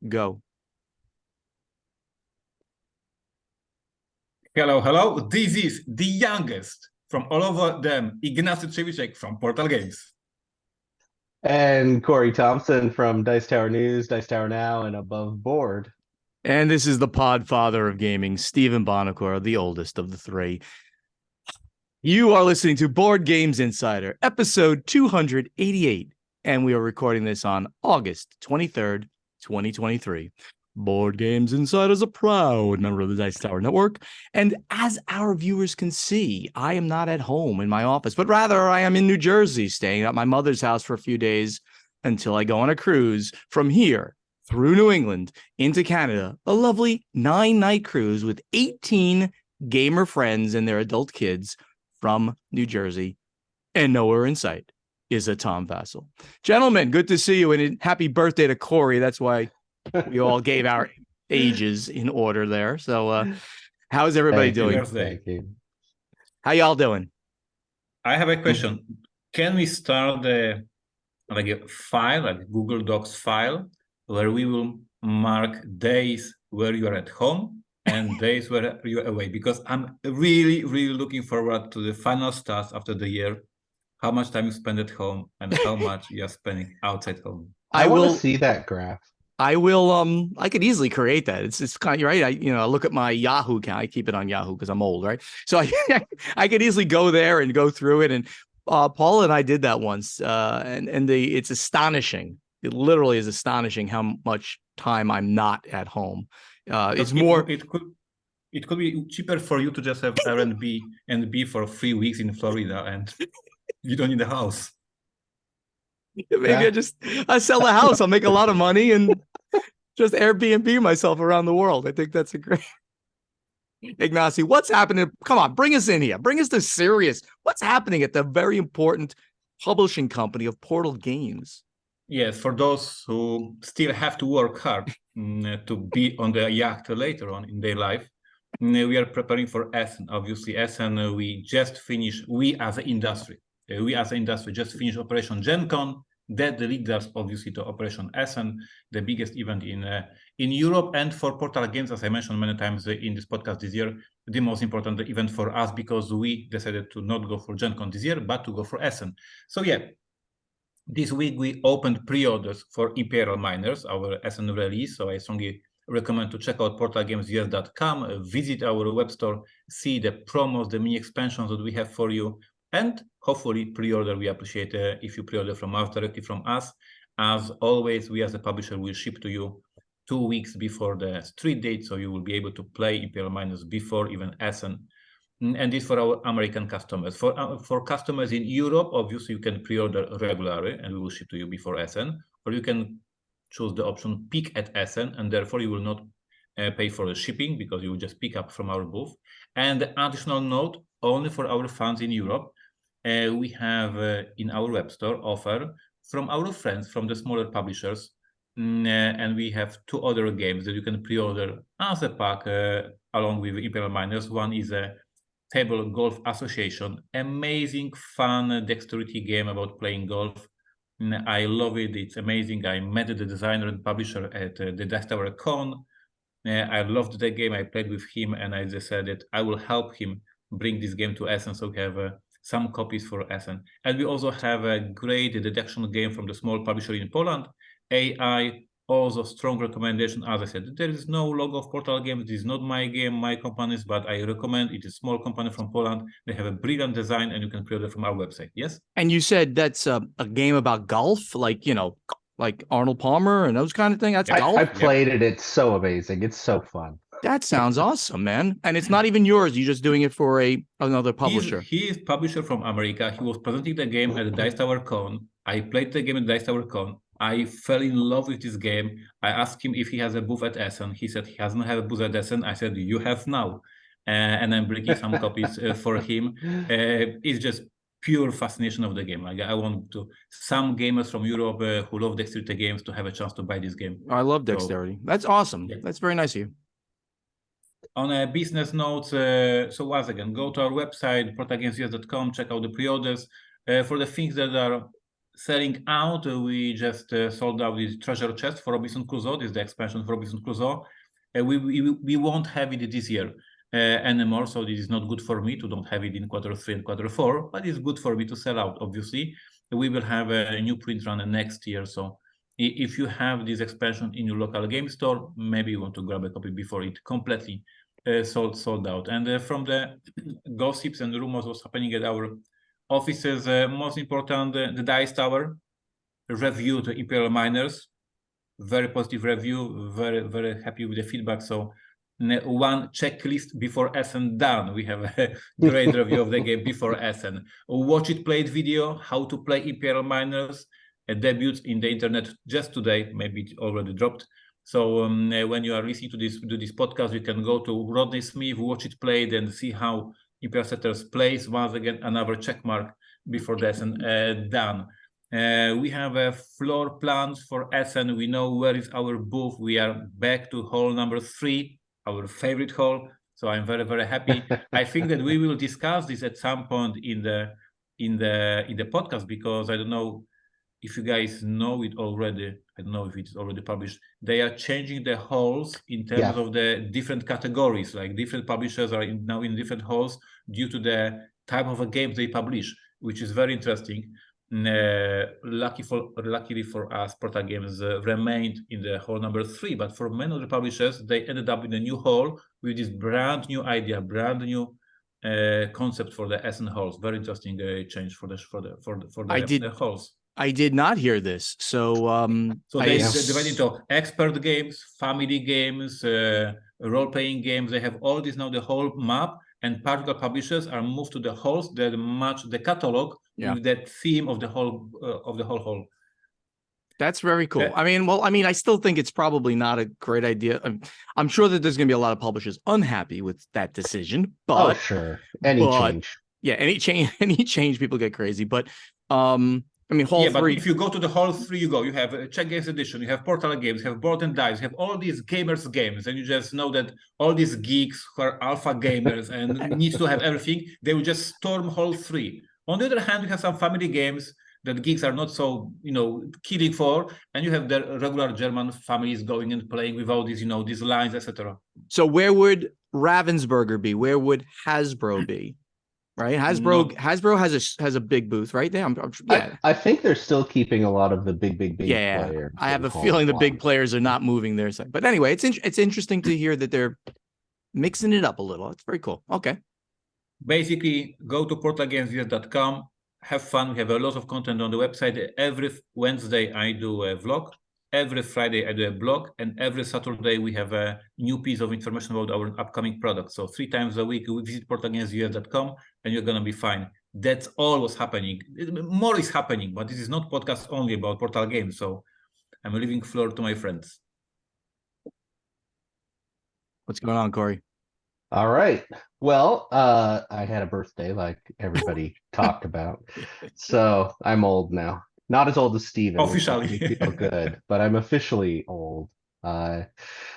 Go. Hello, hello. This is the youngest from all of them, Ignacy Trzewiczek from Portal Games. And Corey Thompson from Dice Tower News, Dice Tower Now, and Above Board. And this is the Podfather of gaming, Stephen Bonacore, the oldest of the three. You are listening to Board Games Insider, episode 288, and we are recording this on August 23rd, 2023. Board Games Insider is a proud member of the Dice Tower Network, and as our viewers can see, I am not at home in my office, but rather I am in New Jersey, staying at my mother's house for a few days until I go on a cruise from here through New England into Canada, a lovely 9-night cruise with 18 gamer friends and their adult kids from New Jersey, and nowhere in sight is a Tom Vassell. Gentlemen, good to see you, and happy birthday to Corey. That's why we all gave our ages in order there. So how's everybody doing? Thank you. How y'all doing? I have a question. Can we start a file, like Google Docs file, where we will mark days where you are at home and days where you're away? Because I'm really, really looking forward to the final stats after the year, how much time you spend at home and how much you're spending outside home. I want to see that graph. I will. I could easly create that. It's kind of, you're right. I look at my Yahoo account. I keep it on Yahoo because I'm old, right? So I could easily go there and go through it. And Paul and I did that once. It's astonishing. It literally is astonishing how much time I'm not at home. It could be cheaper for you to just have Airbnb for 3 weeks in Florida, and you don't need a house. Maybe I sell the house. I'll make a lot of money and just Airbnb myself around the world. I think that's a great. Ignacy, what's happening? Come on, bring us in here. Bring us to serious. What's happening at the very important publishing company of Portal Games? Yes, for those who still have to work hard to be on the yacht later on in their life, we are preparing for Essen. Obviously, Essen, we just finished, we as an industry just finished Operation Gen Con. That leads us obviously to Operation Essen, the biggest event in Europe, and for Portal Games, as I mentioned many times in this podcast this year, the most important event for us, because we decided to not go for Gen Con this year, but to go for Essen. So yeah, this week we opened pre-orders for Imperial Miners, our Essen release. So I strongly recommend to check out portalgamesus.com, visit our web store, see the promos, the mini expansions that we have for you, and hopefully pre-order. We appreciate if you pre-order from us, directly from us. As always, we as a publisher will ship to you 2 weeks before the street date, so you will be able to play Imperial Miners before even Essen. And this for our American customers. For customers in Europe, obviously you can pre-order regularly and we will ship to you before Essen, or you can choose the option pick at Essen, and therefore you will not pay for the shipping because you will just pick up from our booth. And additional note, only for our fans in Europe, we have in our web store offer from our friends from the smaller publishers, and we have 2 other games that you can pre-order as a pack along with Imperial Miners. One is a Table Golf Association, amazing fun dexterity game about playing golf. I love it. It's amazing. I met the designer and publisher at the Dice Tower Con. I loved the game. I played with him, and I decided I will help him bring this game to Essen, so we have some copies for Essen. And we also have a great deduction game from the small publisher in Poland, AI. Also strong recommendation. As I said, there is no logo of Portal Games. This is not my game, my company's, but I recommend. It is a small company from Poland. They have a brilliant design, and you can pre-order from our website. Yes. And you said that's a game about golf, like Arnold Palmer and those kind of things. That's golf. I played it. It's so amazing. It's so fun. That sounds awesome, man. And it's not even yours. You're just doing it for another publisher. He is publisher from America. He was presenting the game at the Dice Tower Con. I played the game at the Dice Tower Con. I fell in love with this game. I asked him if he has a booth at Essen. He said he doesn't have a booth at Essen. I said, you have now. And I'm bringing some copies for him. It's just pure fascination of the game. Like, I want some gamers from Europe who love dexterity games to have a chance to buy this game. I love dexterity. That's awesome. Yeah. That's very nice of you. On a business note, so once again, go to our website, portalgamesus.com, check out the pre-orders. For the things that are selling out. We just sold out this treasure chest for Robinson Crusoe. This is the expansion for Robinson Crusoe. We won't have it this year anymore, so this is not good for me to don't have it in Q3 and Q4, but it's good for me to sell out, obviously. We will have a new print run next year, so if you have this expansion in your local game store, maybe you want to grab a copy before it completely sold out. And from the gossips and rumors what's happening at our offices, most important, the Dice Tower reviewed Imperial Miners, very positive review, very happy with the feedback. So one checklist before Essen done. We have a great review of the game before Essen. Watch it played video, how to play Imperial Miners, debuts in the internet just today, maybe it already dropped. So when you are listening to this podcast, you can go to Rodney Smith, watch it played, and see how Imperial Settlers plays. Once again, another check mark before the Essen done. We have floor plans for Essen. We know where is our booth. We are back to hall number 3, our favorite hall. So I'm very happy. I think that we will discuss this at some point in the podcast, because I don't know if you guys know it already. I don't know if it's already published. They are changing the halls in terms of the different categories. Like different publishers are now in different halls due to the type of a game they publish, which is very interesting. Luckily for us, Portal Games remained in the hall number 3, but for many of the publishers, they ended up in a new hall with this brand new idea, brand new concept for the Essen halls. Very interesting change for the halls. I did not hear this. So they divide into expert games, family games, role-playing games. They have all this now, the whole map, and particular publishers are moved to the halls that match the catalog with that theme of the whole hall. That's very cool. I still think it's probably not a great idea. I'm sure that there's going to be a lot of publishers unhappy with that decision. But sure, any change, people get crazy. But hall 3. But if you go to the hall 3, you have Czech Games Edition, you have Portal Games, you have Board and Dice, you have all these gamers games, and you just know that all these geeks who are alpha gamers and need to have everything, they will just storm hall 3. On the other hand, you have some family games that geeks are not so, killing for, and you have the regular German families going and playing with all these, these lines, etc. So where would Ravensburger be? Where would Hasbro be? Right, Hasbro has a big booth, right? I think they're still keeping a lot of the big players. I have a feeling the big players are not moving their side. But anyway, it's interesting to hear that they're mixing it up a little. It's very cool. Okay. Basically, go to portalgamesvs.com, have fun. We have a lot of content on the website. Every Wednesday, I do a vlog. Every Friday, I do a blog, and every Saturday, we have a new piece of information about our upcoming products. So 3 times a week, we visit portalgamesvs.com, and you're going to be fine. That's all what's happening. More is happening, but this is not podcast only about Portal Games. So I'm leaving floor to my friends. What's going on, Corey? All right. Well, I had a birthday like everybody talked about. So I'm old now. Not as old as Steven. Officially. Feel good, but I'm officially old.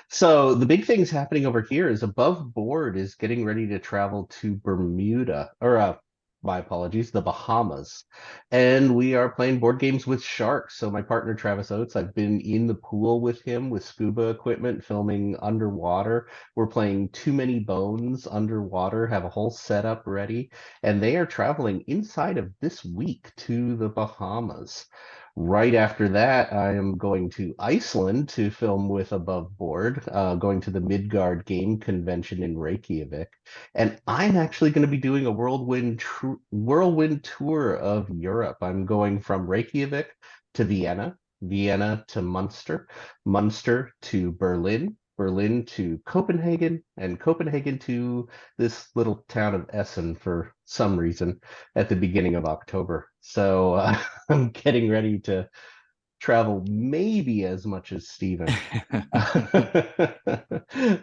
So the big things happening over here is Above Board is getting ready to travel to Bermuda, or my apologies, the Bahamas. And we are playing board games with sharks. So my partner, Travis Oates, I've been in the pool with him with scuba equipment, filming underwater. We're playing Too Many Bones underwater, have a whole setup ready. And they are traveling inside of this week to the Bahamas. Right after that, I am going to Iceland to film with Above Board, going to the Midgard Game Convention in Reykjavik. And I'm actually going to be doing a whirlwind tour of Europe. I'm going from Reykjavik to Vienna, Vienna to Munster, Munster to Berlin, Berlin to Copenhagen, and Copenhagen to this little town of Essen for some reason at the beginning of October. So I'm getting ready to travel maybe as much as Steven.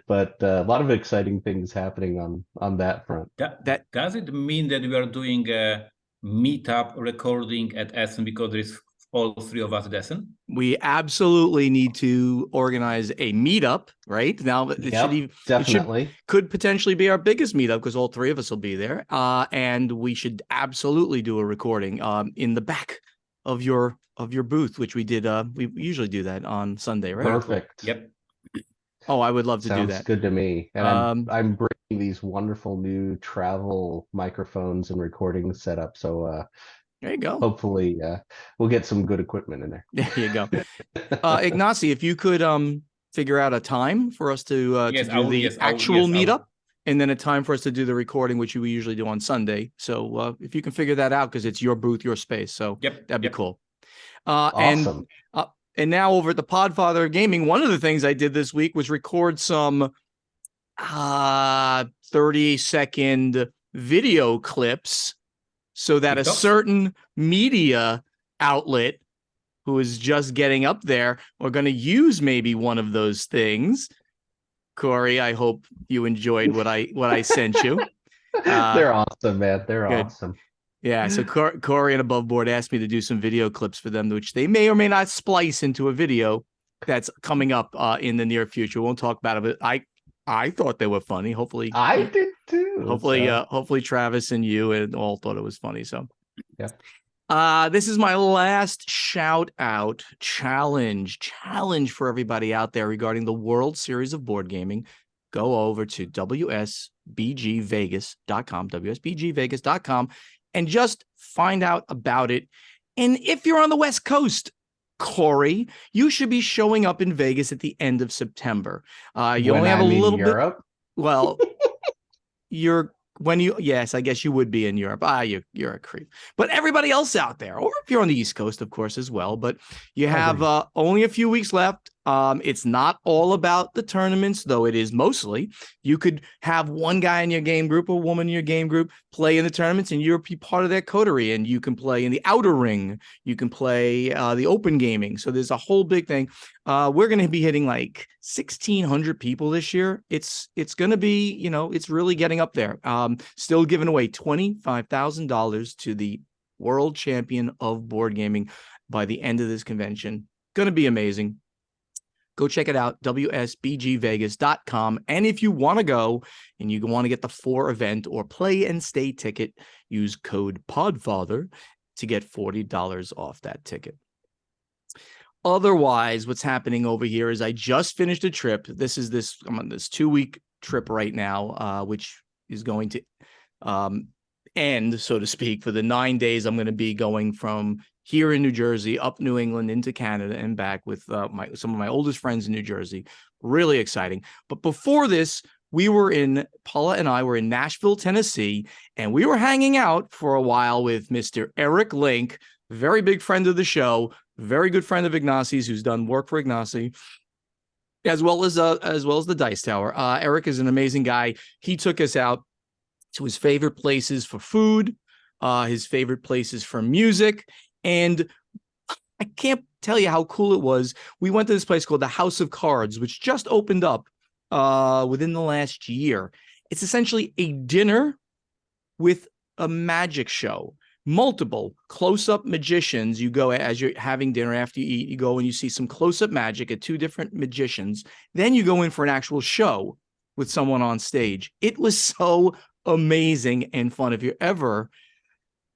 But a lot of exciting things happening on that front. Does it mean that we are doing a meetup recording at Essen because there is all 3 of us at Essen? We absolutely need to organize a meetup, right? Now, definitely could potentially be our biggest meetup because all 3 of us will be there. And we should absolutely do a recording in the back of your booth, which we did. We usually do that on Sunday, right? Perfect. Yep. Oh, I would love to do Sounds that. good to me. And Um, I'm bringing these wonderful new travel microphones and recording setup. So there you go. hopefully we'll get some good equipment in there. There you go. Ignacy, if you could figure out a time for us to Yes, do the actual I will. meetup, and then a time for us to do the recording, which we usually do on Sunday. So if you can figure that out, because it's your booth, your space, so Yep. that'd be Yep. cool. Awesome. And now over at the Podfather of Gaming, one of the things I did this week was record some 30-second video clips so that a TikToks? certain media outlet who is just getting up there are going to use maybe one of those things. Corey, I hope you enjoyed what I sent you. They're awesome, man. They're good. awesome. Yeah, so Corey and Above Board asked me to do some video clips for them, which they may or may not splice into a video that's coming up in the near future. We won't talk about it, but I thought they were funny. Hopefully, I did too. hopefully Travis and you and all thought it was funny. So, yeah. This is my last shout out challenge for everybody out there regarding the World Series of Board Gaming. Go over to wsbgvegas.com, and just find out about it. And if you're on the West Coast, Corey, you should be showing up in Vegas at the end of September. You only have a little Europe? bit. Well, yes, I guess you would be in Europe. You're a creep. But everybody else out there, or if you're on the East Coast, of course, as well. But you have only a few weeks left. It's not all about the tournaments, though it is mostly. You could have one guy in your game group, a woman in your game group, play in the tournaments, and you're part of that coterie, and you can play in the outer ring. You can play the open gaming. So there's a whole big thing. We're going to be hitting like 1,600 people this year. It's going to be, it's really getting up there. Still giving away $25,000 to the world champion of board gaming by the end of this convention. Going to be amazing. Go check it out, wsbgvegas.com. And if you want to go and you want to get the 4 event or play and stay ticket, use code PODFATHER to get $40 off that ticket. Otherwise, what's happening over here is I just finished a trip. I'm on this 2-week trip right now, which is going to end, so to speak, for the 9 days. I'm going to be going from here in New Jersey, up New England, into Canada, and back with some of my oldest friends in New Jersey. Really exciting. But before this, Paula and I were in Nashville, Tennessee, and we were hanging out for a while with Mr. Eric Link, very big friend of the show, very good friend of Ignacy's, who's done work for Ignacy, as well as the Dice Tower. Eric is an amazing guy. He took us out to his favorite places for food, his favorite places for music. And I can't tell you how cool it was. We went to this place called the House of Cards, which just opened up within the last year. It's essentially a dinner with a magic show. Multiple close-up magicians. You go as you're having dinner after you eat. You go and you see some close-up magic at 2 different magicians. Then you go in for an actual show with someone on stage. It was so amazing and fun. If you're ever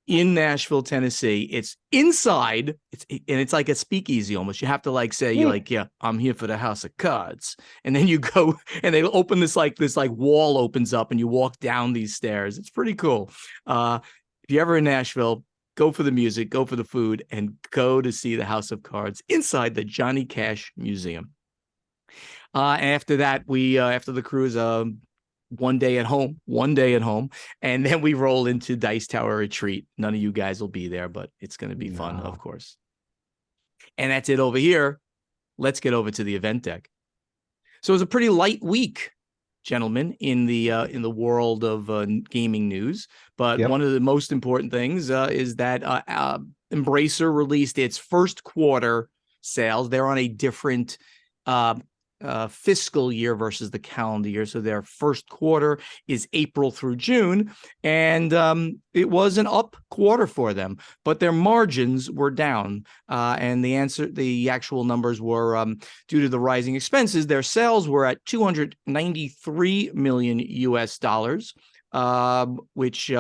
in Nashville, Tennessee, it's inside. It's like a speakeasy almost. You have to say, yeah, I'm here for the House of Cards. And then you go and they open this wall opens up and you walk down these stairs. It's pretty cool. If you're ever in Nashville, go for the music, go for the food, and go to see the House of Cards inside the Johnny Cash Museum. After that, after the cruise, one day at home, and then we roll into Dice Tower Retreat. None of you guys will be there, but it's going to be fun, of course. And that's it over here. Let's get over to the event deck. So it was a pretty light week, gentlemen, in the world of gaming news. But one of the most important things is that Embracer released its first quarter sales. They're on a different fiscal year versus the calendar year. So their first quarter is April through June, and it was an up quarter for them, but their margins were down. And the actual numbers were due to the rising expenses. Their sales were at $293 million US, which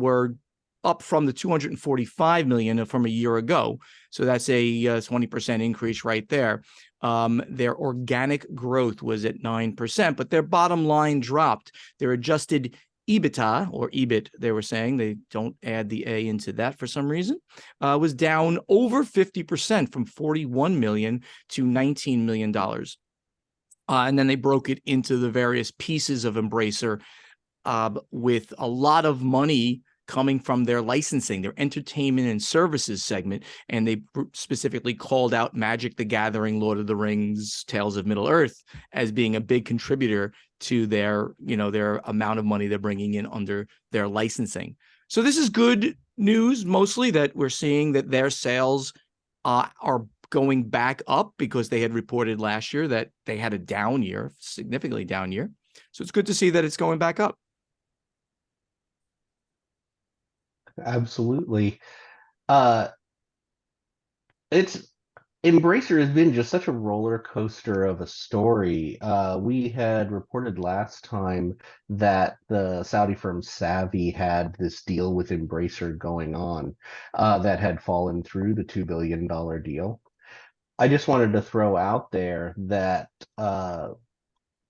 were up from the 245 million from a year ago. So that's a 20% increase right there. Their organic growth was at 9%, but their bottom line dropped. Their adjusted EBITDA, or EBIT, they were saying, they don't add the A into that for some reason, was down over 50% from 41 million to $19 million. And then they broke it into the various pieces of Embracer, with a lot of money coming from their licensing, their entertainment and services segment. And they specifically called out Magic the Gathering, Lord of the Rings, Tales of Middle-earth as being a big contributor to their, their amount of money they're bringing in under their licensing. So this is good news, mostly, that we're seeing that their sales are going back up, because they had reported last year that they had a down year, significantly down year. So it's good to see that it's going back up. Absolutely. It's Embracer has been just such a roller coaster of a story. We had reported last time that the Saudi firm Savvy had this deal with Embracer going on, that had fallen through, the $2 billion deal. I just wanted to throw out there that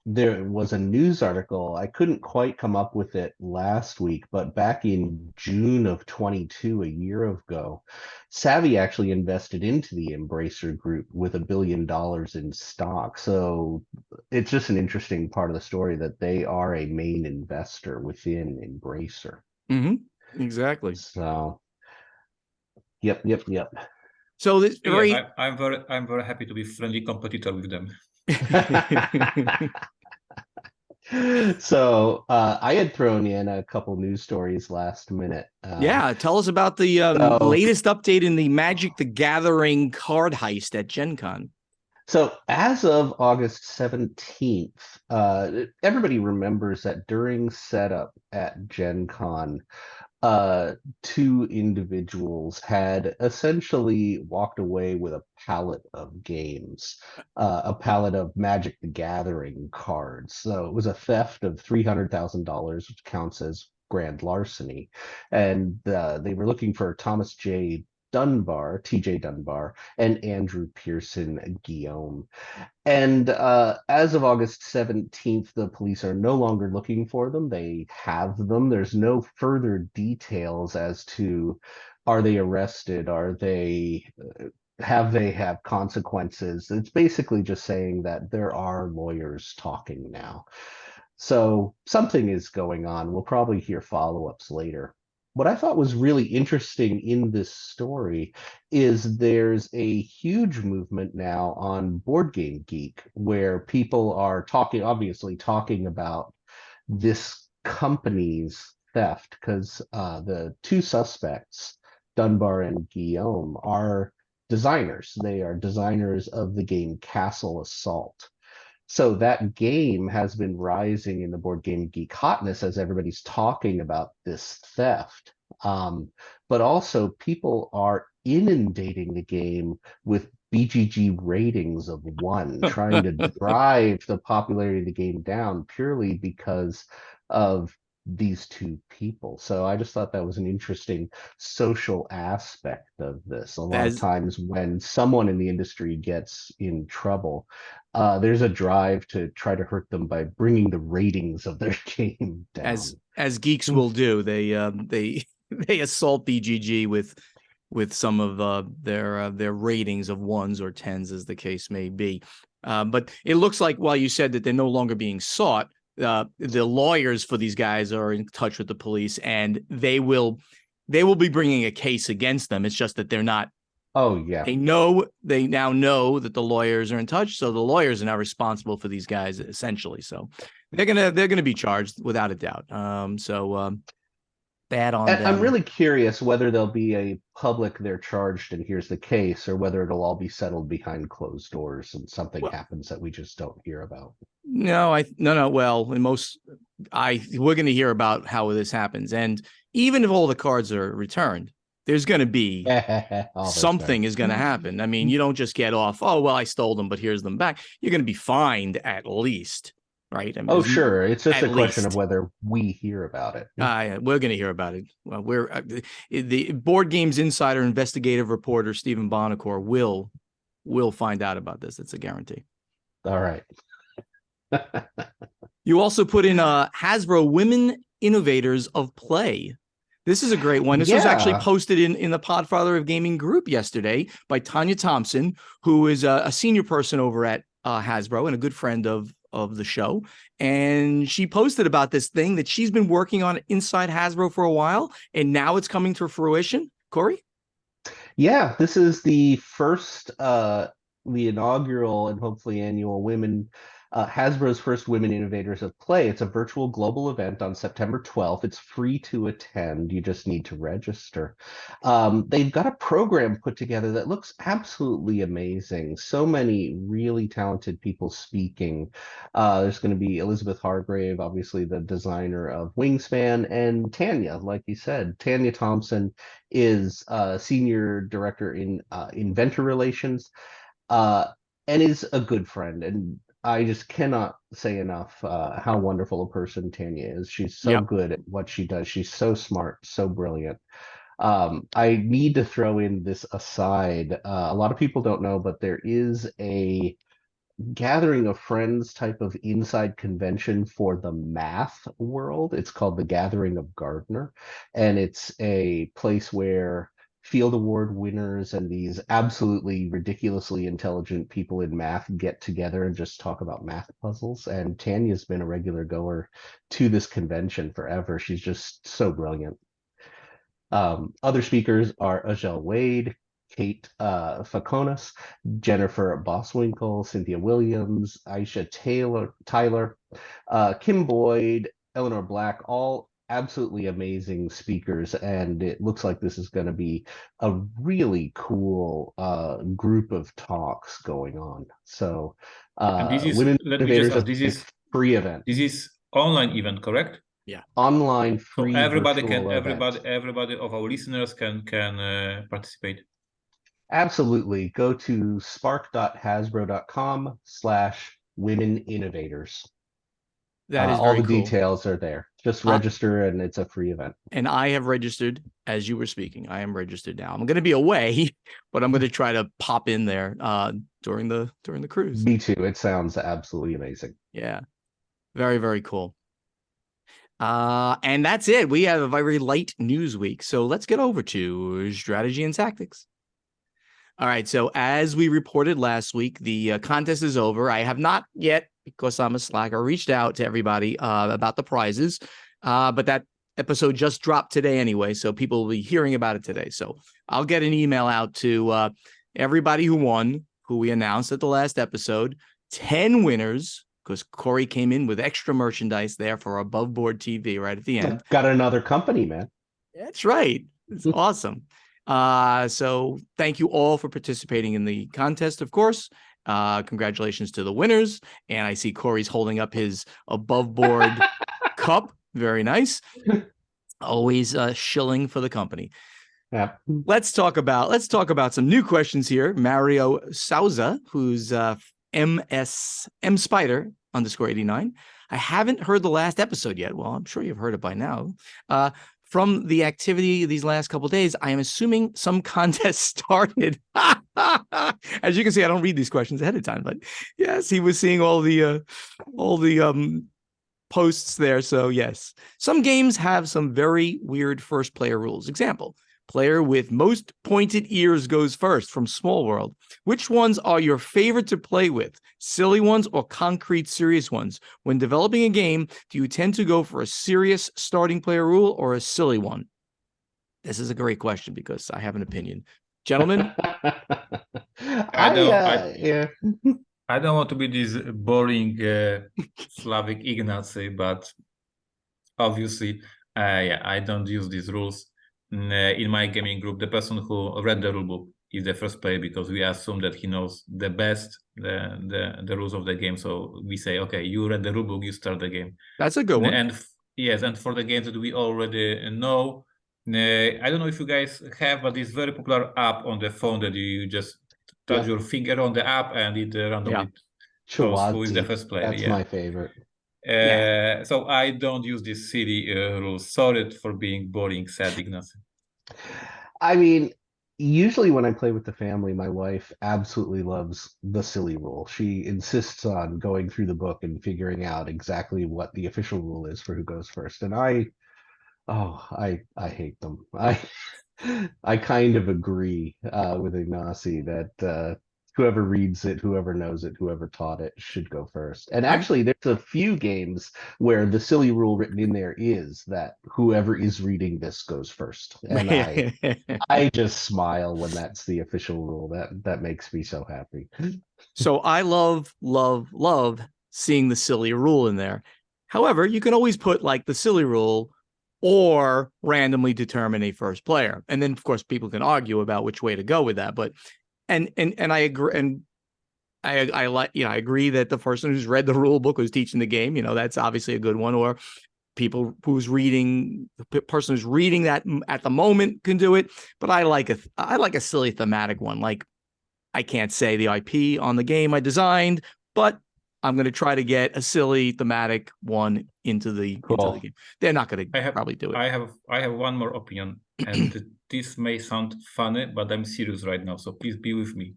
there was a news article. I couldn't quite come up with it last week, but back in June of 22, a year ago, Savvy actually invested into the Embracer Group with $1 billion in stock. So it's just an interesting part of the story that they are a main investor within Embracer. Mm-hmm. Exactly. So, yep. So this I'm very happy to be friendly competitor with them. So I had thrown in a couple news stories last minute. Yeah, tell us about the latest update in the Magic the Gathering card heist at Gen Con. So as of August 17th, everybody remembers that during setup at Gen Con, two individuals had essentially walked away with a pallet of games, a pallet of Magic the Gathering cards. So it was a theft of $300,000, which counts as grand larceny. And they were looking for Thomas J. Dunbar, TJ Dunbar, and Andrew Pearson Guillaume. And as of August 17th, the police are no longer looking for them. They have them. There's no further details as to, are they arrested? Are they have consequences? It's basically just saying that there are lawyers talking now. So something is going on. We'll probably hear follow-ups later. What I thought was really interesting in this story is there's a huge movement now on Board Game Geek, where people are obviously talking about this company's theft, because the two suspects, Dunbar and Guillaume, are designers. They are designers of the game Castle Assault. So that game has been rising in the Board Game Geek Hottness as everybody's talking about this theft. But also people are inundating the game with BGG ratings of 1, trying to drive the popularity of the game down purely because of these two people. So I just thought that was an interesting social aspect of this. A lot of times when someone in the industry gets in trouble, there's a drive to try to hurt them by bringing the ratings of their game down. As geeks will do, they assault BGG with some of their ratings of 1s or 10s, as the case may be. But it looks like, while you said that they're no longer being sought, the lawyers for these guys are in touch with the police, and they will be bringing a case against them. It's just that they're not. Oh yeah. They now know that the lawyers are in touch, so the lawyers are now responsible for these guys, essentially. So they're gonna be charged without a doubt. Bad on them. I'm really curious whether there'll be a public they're charged and here's the case, or whether it'll all be settled behind closed doors and something happens that we just don't hear about. No. Well, in most, we're going to hear about how this happens, and even if all the cards are returned, there's going to be something is going to happen. I mean, you don't just get off, oh well, I stole them, but here's them back. You're going to be fined at least. right? I mean, Oh, sure. It's just at a question of least. whether we hear about it. Yeah, we're going to hear about it. Well, the Board Games Insider investigative reporter Stephen Bonacore will find out about this. It's a guarantee. All right. You also put in Hasbro Women Innovators of Play. This is a great one. This was actually posted in the Podfather of Gaming group yesterday by Tanya Thompson, who is a senior person over at Hasbro and a good friend of the show. And she posted about this thing that she's been working on inside Hasbro for a while, and now it's coming to fruition. Corey? Yeah, this is the first, the inaugural and hopefully annual Hasbro's first Women Innovators of Play. It's a virtual global event on September 12th. It's free to attend. You just need to register. They've got a program put together that looks absolutely amazing. So many really talented people speaking. There's going to be Elizabeth Hargrave, obviously the designer of Wingspan, and Tanya, like you said. Tanya Thompson is senior director in inventor relations, and is a good friend. And I just cannot say enough how wonderful a person Tanya is. She's so good at what she does. She's so smart, so brilliant. I need to throw in this aside. A lot of people don't know, but there is a gathering of friends type of inside convention for the math world. It's called the Gathering of Gardner, and it's a place where Field Award winners and these absolutely ridiculously intelligent people in math get together and just talk about math puzzles. And Tanya's been a regular goer to this convention forever. She's just so brilliant. Other speakers are Ajel Wade, Kate Faconis, Jennifer Boswinkle, Cynthia Williams, Aisha Tyler, Kim Boyd, Eleanor Black, all absolutely amazing speakers, and it looks like this is going to be a really cool group of talks going on. So Women Innovators of a free event. This is online event, correct? Yeah. Online free. So everybody of our listeners can participate. Absolutely. Go to spark.hasbro.com/women innovators. That is all very the cool. Details are there. Just register and it's a free event. And I have registered as you were speaking. I am registered now. I'm going to be away, but I'm going to try to pop in there during the cruise. Me too. It sounds absolutely amazing. Yeah. Very, very cool. And that's it. We have a very light news week. So let's get over to strategy and tactics. All right. So as we reported last week, the contest is over. I have not yet, because I'm a slacker, reached out to everybody about the prizes. But that episode just dropped today anyway, so people will be hearing about it today. So I'll get an email out to everybody who won, who we announced at the last episode. 10 winners, because Corey came in with extra merchandise there for Above Board TV right at the end. Got another company, man. That's right. It's awesome. So thank you all for participating in the contest, of course. Congratulations to the winners. And I see Corey's holding up his Above Board cup. Very nice. Always shilling for the company. Yeah. Let's talk about some new questions here. Mario Souza, who's MSM_Spider_89. I haven't heard the last episode yet. Well, I'm sure you've heard it by now. From the activity these last couple of days, I am assuming some contest started. As you can see, I don't read these questions ahead of time, but yes, he was seeing all the posts there. So yes, some games have some very weird first player rules. Example, player with most pointed ears goes first from Small World. Which ones are your favorite to play with? Silly ones or concrete serious ones? When developing a game, do you tend to go for a serious starting player rule or a silly one? This is a great question because I have an opinion. Gentlemen? I don't want to be this boring Slavic Ignacy, but obviously, I don't use these rules. In my gaming group, the person who read the rulebook is the first player because we assume that he knows the best the rules of the game. So we say, okay, you read the rulebook, you start the game. That's a good one. And yes, and for the games that we already know, I don't know if you guys have, but this very popular app on the phone that you just touch your finger on the app and it randomly shows who is the first player. That's my favorite. So I don't use this silly rules. Sorry for being boring, sad Ignacy. I mean, usually when I play with the family, my wife absolutely loves the silly rule. She insists on going through the book and figuring out exactly what the official rule is for who goes first. And I hate them. I kind of agree with Ignacy that whoever reads it, whoever knows it, whoever taught it should go first. And actually, there's a few games where the silly rule written in there is that whoever is reading this goes first. And I just smile when that's the official rule. That makes me so happy. So I love seeing the silly rule in there. However, you can always put like the silly rule or randomly determine a first player. And then of course people can argue about which way to go with that. But and I agree, and I like, I agree that the person who's read the rule book, who's teaching the game, that's obviously a good one. Or people the person who's reading that at the moment can do it. But I like a silly thematic one. Like, I can't say the IP on the game I designed, but I'm going to try to get a silly thematic one into the game. They're not going to probably do it. I have one more opinion, and this may sound funny, but I'm serious right now, so please be with me.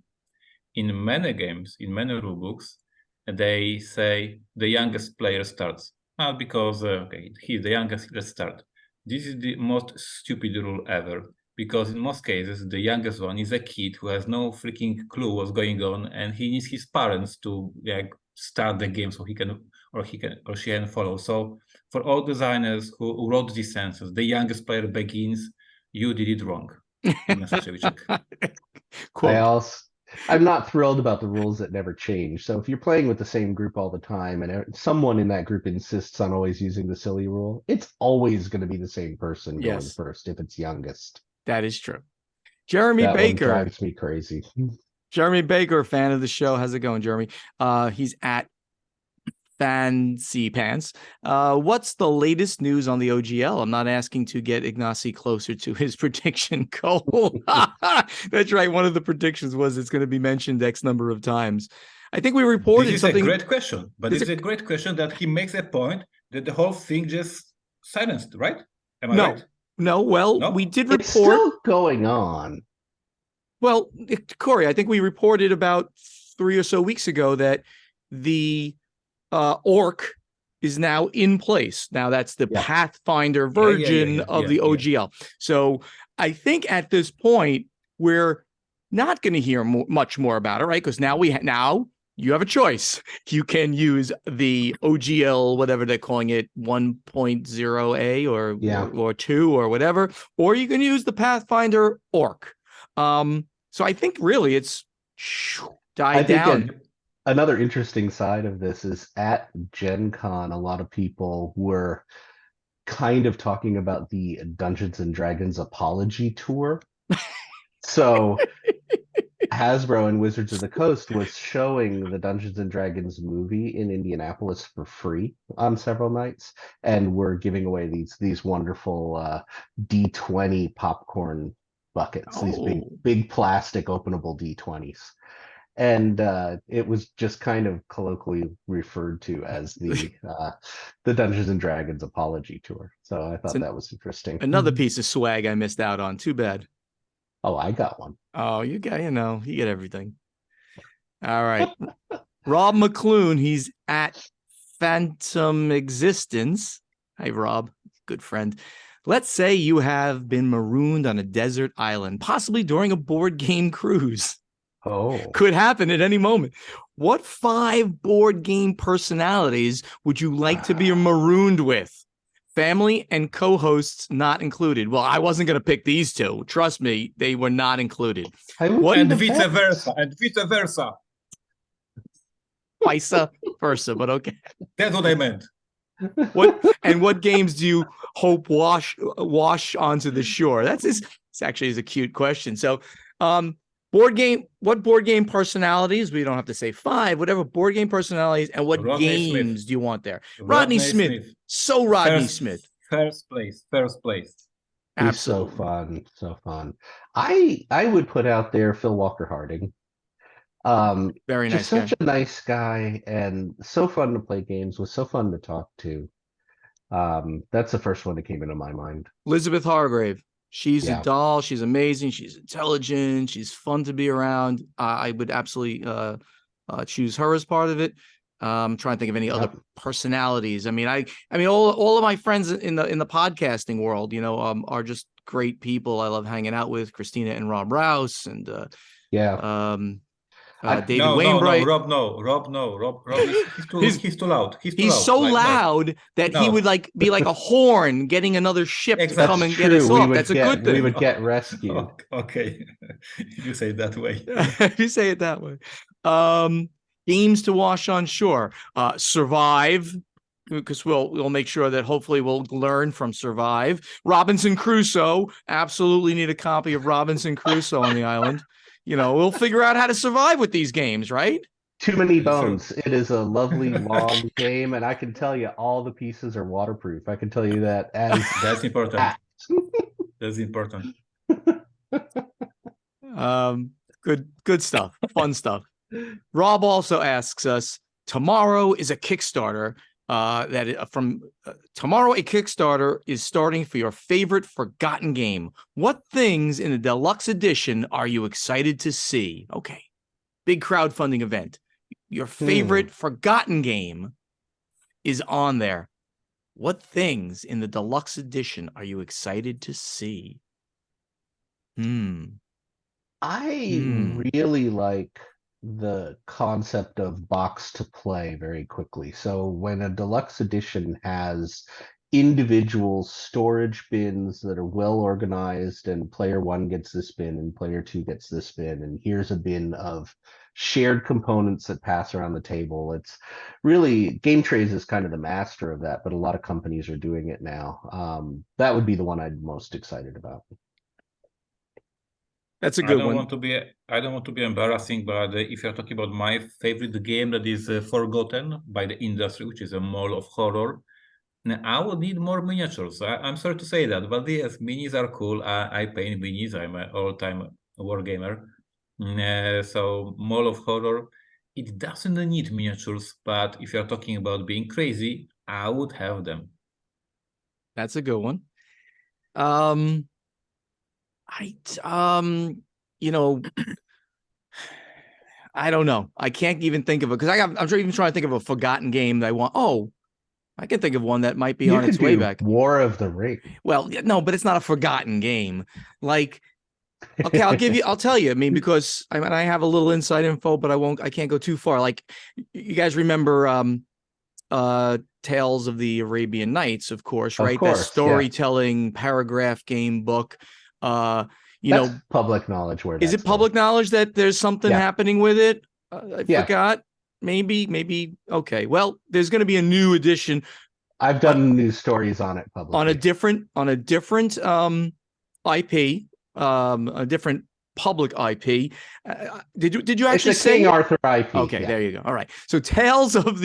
In many games, in many rulebooks, they say the youngest player starts. Because he's the youngest, let's start. This is the most stupid rule ever, because in most cases, the youngest one is a kid who has no freaking clue what's going on, and he needs his parents to start the game so he can or she can follow. So for all designers who wrote these sentences, the youngest player begins. You did it wrong. I'm not thrilled about the rules that never change. So if you're playing with the same group all the time and someone in that group insists on always using the silly rule, it's always going to be the same person going first if it's youngest. That is true. Jeremy Baker drives me crazy. Jeremy Baker, fan of the show. How's it going, Jeremy? He's at Fancy Pants. What's the latest news on the OGL? I'm not asking to get Ignacy closer to his prediction goal. That's right. One of the predictions was it's going to be mentioned X number of times. I think we reported something. This is a great question, but it's a great question that he makes a point that the whole thing just silenced, right? Am I right? No. Well, we did report. It's still going on. Well, Corey, I think we reported about 3 or so weeks ago that the orc is now in place. Now that's the Pathfinder version of the OGL. So I think at this point we're not going to hear much more about it, right? Because now you have a choice. You can use the OGL, whatever they're calling it, 1.0A or 2 or whatever, or you can use the Pathfinder orc. So I think really it's died down. Another interesting side of this is at Gen Con, a lot of people were kind of talking about the Dungeons and Dragons apology tour. So Hasbro and Wizards of the Coast was showing the Dungeons and Dragons movie in Indianapolis for free on several nights, and we're giving away these wonderful D20 popcorn buckets, these big plastic openable D20s. And it was just kind of colloquially referred to as the Dungeons and Dragons apology tour. So I thought that was interesting. Another piece of swag I missed out on. Too bad. Oh, I got one. Oh, you get everything. All right. Rob McClune, he's at Phantom Existence. Hi, Rob. Good friend. Let's say you have been marooned on a desert island, possibly during a board game cruise. Oh, could happen at any moment. What 5 board game personalities would you like to be marooned with? Family and co-hosts not included. Well, I wasn't going to pick these 2. Trust me, they were not included. And vice versa. Vice versa, but okay. That's what I meant. What games do you hope wash onto the shore? It's actually a cute question. So, what board game personalities? We don't have to say 5, whatever board game personalities, and what games do you want there? Rodney Smith. So Rodney Smith. First place. He's so fun. I would put out there Phil Walker Harding. Very Just nice guy. such a nice guy and so fun to play games with, so fun to talk to. That's the first one that came into my mind. Elizabeth Hargrave. She's a Yeah. doll. She's amazing. She's intelligent. She's fun to be around. I would absolutely choose her as part of it. I'm trying to think of any other Yep. personalities. I mean, all of my friends in the podcasting world, you know, are just great people. I love hanging out with Christina and Rob Rouse and Yeah. David No, Wainwright. Rob, no, Rob, no, Rob is he's too loud. He's too He's loud. so Like, loud that he No. would like be like a horn getting another ship to Exactly. come That's and get us true. off. That's a good We thing. would get rescued. Okay. You say it that way. If you say it that way. Games to wash on shore. Survive, because we'll make sure that hopefully we'll learn from Survive. Robinson Crusoe. Absolutely need a copy of Robinson Crusoe on the island. You know, we'll figure out how to survive with these games, right? Too many That's true. bones. It is a lovely long game, and I can tell you all the pieces are waterproof. I can tell you that as That's important. fact. That's important. Good stuff. Fun stuff. Rob also asks us, tomorrow is a Kickstarter. Tomorrow a Kickstarter is starting for your favorite forgotten game. What things in the deluxe edition are you excited to see? Okay. Big crowdfunding event. Your favorite forgotten game is on there. What things in the deluxe edition are you excited to see? I really like the concept of box to play very quickly. So when a deluxe edition has individual storage bins that are well organized, and player one gets this bin and player two gets this bin, and here's a bin of shared components that pass around the table. It's really, Game Trays is kind of the master of that, but a lot of companies are doing it now. That would be the one I'm most excited about. That's a good one. I don't want to be embarrassing, but if you're talking about my favorite game that is forgotten by the industry, which is a Mall of Horror, now, I would need more miniatures. I'm sorry to say that, but yes, minis are cool. I paint minis. I'm an all-time wargamer. So Mall of Horror, it doesn't need miniatures, but if you're talking about being crazy, I would have them. That's a good one. You know, I don't know. I can't even think of it because I'm even trying to think of a forgotten game that I want. Oh, I can think of one that might be on its way back. War of the Ring. Well, no, but it's not a forgotten game. Like, okay, I'll tell you. I mean, because I have a little inside info, but I can't go too far. Like, you guys remember Tales of the Arabian Nights, of course, right? That storytelling paragraph game book. That's public knowledge. Where is it public knowledge that there's something happening with it? I forgot. Maybe. Okay. Well, there's going to be a new edition. I've done news stories on it publicly. On a different IP, a different public IP. Did you actually say King Arthur IP? Okay, there you go. All right. So Tales of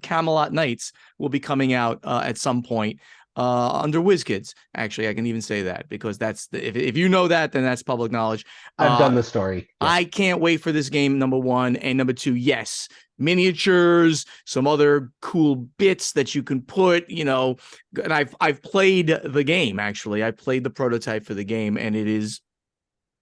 Camelot Nights will be coming out at some point under WizKids. Actually, I can even say that because that's if you know that, then that's public knowledge. I've done the story. Yeah. I can't wait for this game, number one. And number two, yes, miniatures, some other cool bits that you can put, and I've played the game, actually. I played the prototype for the game, and it is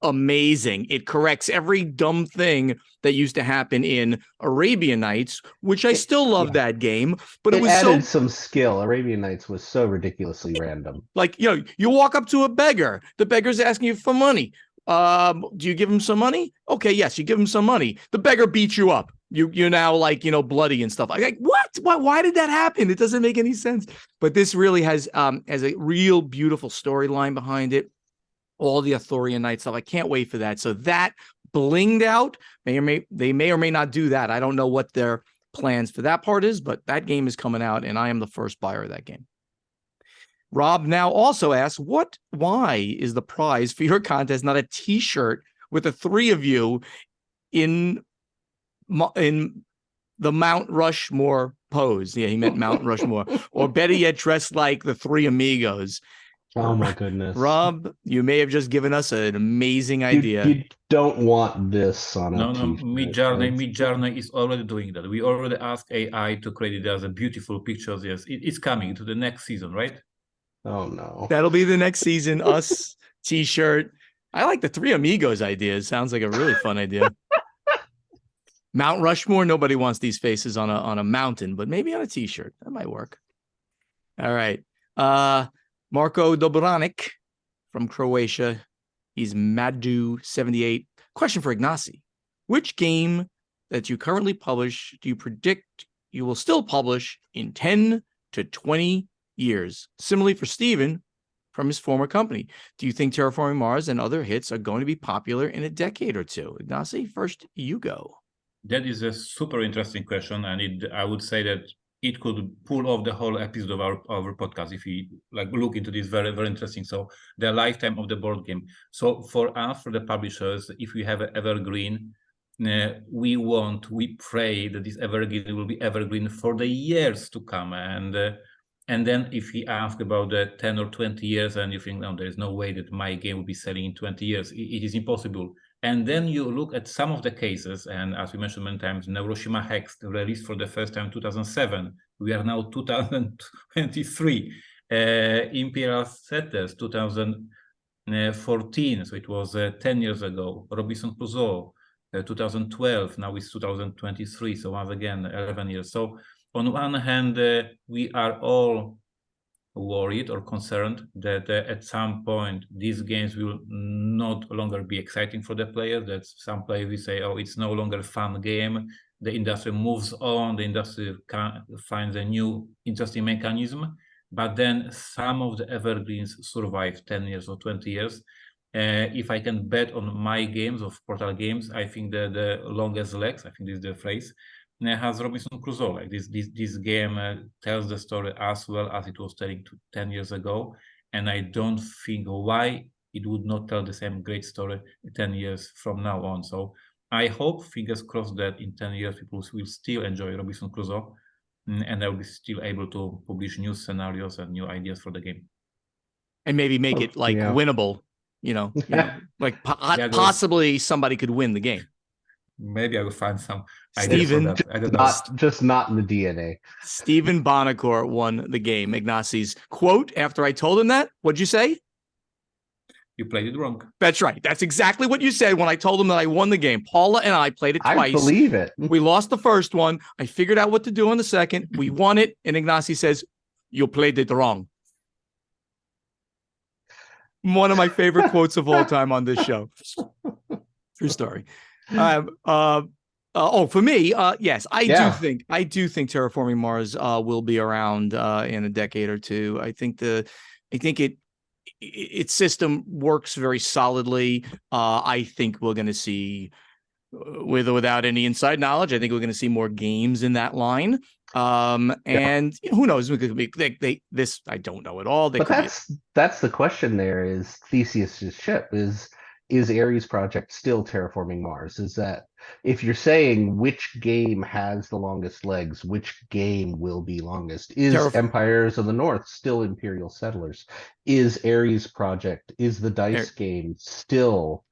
amazing. It corrects every dumb thing that used to happen in Arabian Nights, which I still love that game, but it was added some skill. Arabian Nights was so ridiculously random. Like, you walk up to a beggar, the beggar's asking you for money. Do you give him some money? Okay, yes, you give him some money. The beggar beats you up. You're now bloody and stuff. Like what? Why did that happen? It doesn't make any sense. But this really has a real beautiful storyline behind it. All the Arthurian Night stuff. I can't wait for that. So that blinged out they may or may not do that. I don't know what their plans for that part is, but that game is coming out, and I am the first buyer of that game. Rob now also asks, why is the prize for your contest not a T-shirt with the three of you in the Mount Rushmore pose? Yeah, he meant Mount Rushmore. Or better yet, dressed like the three Amigos. Oh my goodness. Rob, you may have just given us an amazing You, idea. you don't want this on No, a no, t-shirt. Midjourney is already doing that. We already asked AI to create it as a beautiful pictures. Yes, it's coming to the next season, right? Oh no. That'll be the next season. Us t-shirt. I like the three Amigos ideas. Sounds like a really fun idea. Mount Rushmore. Nobody wants these faces on a mountain, but maybe on a t-shirt. That might work. All right. Marko Dobranic from Croatia. He's Madu78. Question for Ignacy. Which game that you currently publish do you predict you will still publish in 10 to 20 years? Similarly for Steven from his former company. Do you think Terraforming Mars and other hits are going to be popular in a decade or two? Ignacy, first you go. That is a super interesting question, and I would say that it could pull off the whole episode of our podcast if we look into this very, very interesting. So the lifetime of the board game. So for us, for the publishers, if we have an evergreen, we pray that this evergreen will be evergreen for the years to come. And then if we ask about the 10 or 20 years and you think, no, there is no way that my game will be selling in 20 years, it is impossible. And then you look at some of the cases, and as we mentioned many times, Neuroshima Hex released for the first time in 2007. We are now 2023. Imperial Settlers 2014, so it was 10 years ago. Robinson Crusoe 2012, now it's 2023, so once again 11 years. So on one hand, we are all worried or concerned that at some point these games will not longer be exciting for the players, that some players will say, oh, it's no longer a fun game, the industry moves on, the industry finds a new interesting mechanism, but then some of the evergreens survive 10 years or 20 years. If I can bet on my games of Portal Games, I think that the longest legs, I think this is the phrase, has Robinson Crusoe. Like this game tells the story as well as it was telling 10 years ago, and I don't think why it would not tell the same great story 10 years from now on. So I hope, fingers crossed, that in 10 years people will still enjoy Robinson Crusoe, and they'll be still able to publish new scenarios and new ideas for the game. And maybe make it winnable, possibly somebody could win the game. Maybe I will find some ideas for that. I don't know. Just not in the DNA. Steven Bonacore won the game. Ignacy's quote after I told him that, what'd you say? You played it wrong. That's right. That's exactly what you said when I told him that I won the game. Paula and I played it twice. I believe it. We lost the first one. I figured out what to do on the second. We won it. And Ignacy says, you played it wrong. One of my favorite quotes of all time on this show. True story. For me, yes, I do think Terraforming Mars will be around in a decade or two. I think its system works very solidly. I think we're going to see, with or without any inside knowledge, I think we're going to see more games in that line. And who knows? It could be this. I don't know at all. But that's the question. There is Theseus's ship is Ares Project still terraforming Mars? Is that, if you're saying which game has the longest legs, which game will be longest? Is Empires of the North still Imperial Settlers? Is Ares Project, is the dice game still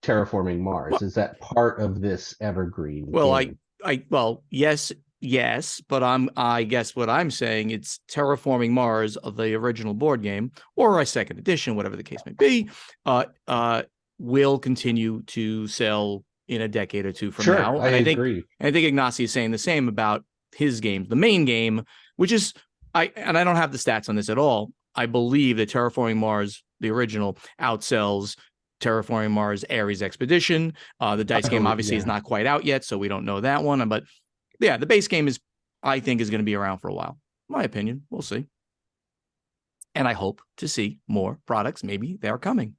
terraforming Mars? Is that part of this evergreen game? Yes, but I guess what I'm saying, it's Terraforming Mars of the original board game or a second edition, whatever the case may be, will continue to sell in a decade or two from now. And I agree. I think Ignacy is saying the same about his game, the main game, which is I don't have the stats on this at all. I believe that Terraforming Mars, the original, outsells Terraforming Mars Ares Expedition. The dice game obviously is not quite out yet, so we don't know that one. But yeah, the base game I think is going to be around for a while. My opinion. We'll see. And I hope to see more products. Maybe they're coming.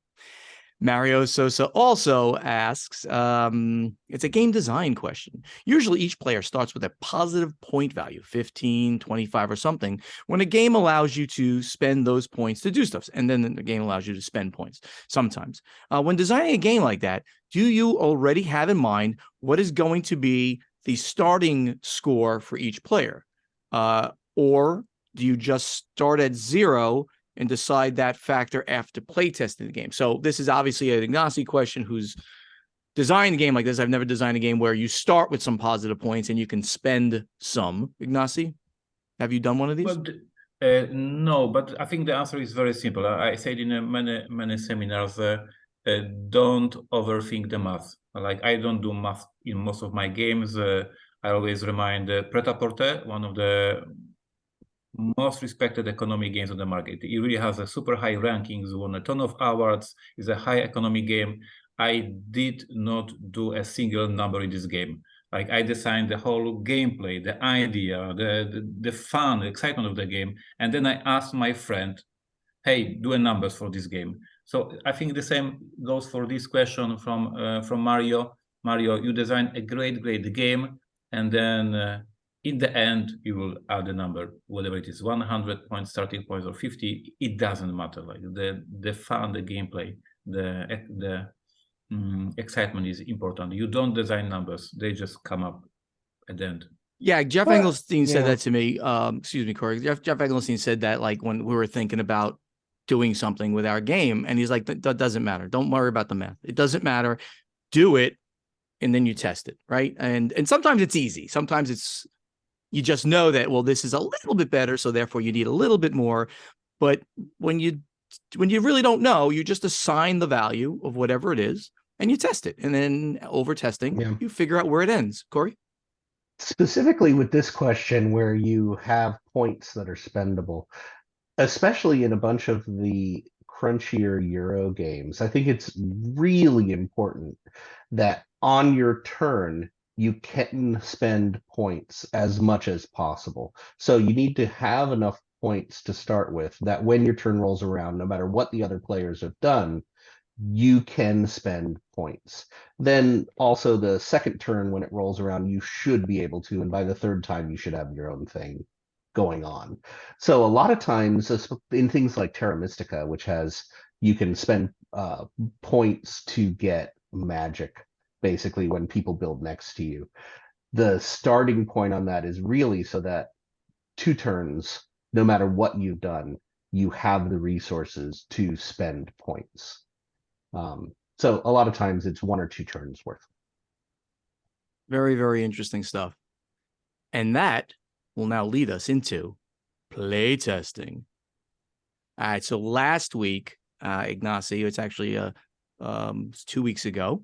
Mario Sosa also asks, it's a game design question. Usually each player starts with a positive point value, 15, 25 or something, when a game allows you to spend those points to do stuff. And then the game allows you to spend points sometimes. When designing a game like that, do you already have in mind what is going to be the starting score for each player? Or do you just start at 0 and decide that factor after playtesting the game. So this is obviously an Ignacy question who's designed a game like this. I've never designed a game where you start with some positive points and you can spend some. Ignacy, have you done one of these? Well, no, but I think the answer is very simple. I said in many seminars, don't overthink the math. Like, I don't do math in most of my games. I always remind Pret-a-Porter, one of the most respected economy games on the market. It really has a super high rankings, won a ton of awards, is a high economy game. I did not do a single number in this game. Like, I designed the whole gameplay, the idea, the fun, the excitement of the game. And then I asked my friend, hey, do a numbers for this game. So I think the same goes for this question from Mario. Mario, you designed a great game. And then in the end, you will add a number, whatever it is, 100 points, starting points, or 50. It doesn't matter. Like, the fun, the gameplay, the excitement is important. You don't design numbers; they just come up at the end. Yeah, Jeff Engelstein said that to me. Excuse me, Corey. Jeff Engelstein said that, like, when we were thinking about doing something with our game, and he's like, that doesn't matter. Don't worry about the math. It doesn't matter. Do it, and then you test it, right? And sometimes it's easy. Sometimes it's, you just know that, well, this is a little bit better, so therefore you need a little bit more. But when you really don't know, you just assign the value of whatever it is, and you test it. And then over testing, you figure out where it ends. Corey? Specifically with this question, where you have points that are spendable, especially in a bunch of the crunchier Euro games, I think it's really important that on your turn, you can spend points as much as possible. So you need to have enough points to start with that when your turn rolls around, no matter what the other players have done, you can spend points. Then also the second turn, when it rolls around, you should be able to, and by the third time, you should have your own thing going on. So a lot of times in things like Terra Mystica, which has, you can spend points to get magic, basically, when people build next to you. The starting point on that is really so that 2 turns, no matter what you've done, you have the resources to spend points. So a lot of times it's 1 or 2 turns worth. Very, very interesting stuff. And that will now lead us into playtesting. All right, so last week, Ignacy, it's actually 2 weeks ago,